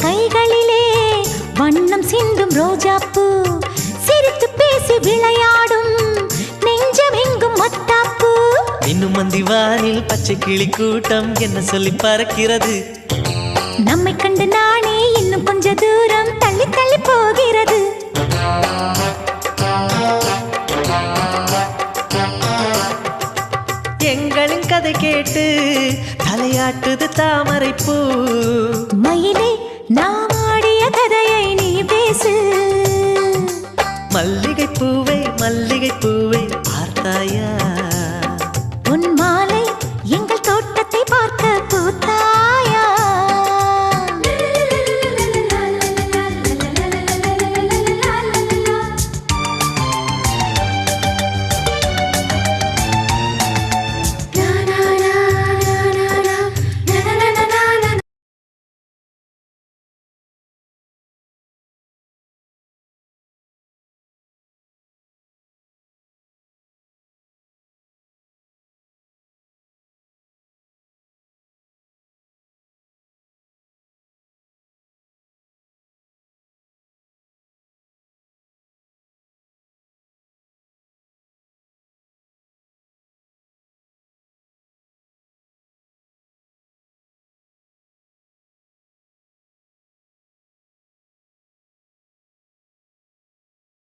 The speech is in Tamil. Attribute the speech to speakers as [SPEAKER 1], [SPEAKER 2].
[SPEAKER 1] கைகளிலே வண்ணம் சிந்தும் ரோஜாப்பூ சிரித்து பேசி விளையாடும் நெஞ்சம் எங்கும் மத்தாப்பூ
[SPEAKER 2] இன்னும் மந்திவானில் பச்சை கிளி கூட்டம் என்ன சொல்லி பறக்கிறது
[SPEAKER 1] நம்மை கண்டு நானே இன்னும் கொஞ்ச தூரம் தள்ளி தள்ளி போகிறது
[SPEAKER 2] எங்களின் கதை கேட்டு தலையாட்டுது தாமரை பூ
[SPEAKER 1] மயிலே நாம் ஆடிய கதையை நீ பேசு
[SPEAKER 2] மல்லிகை பூவே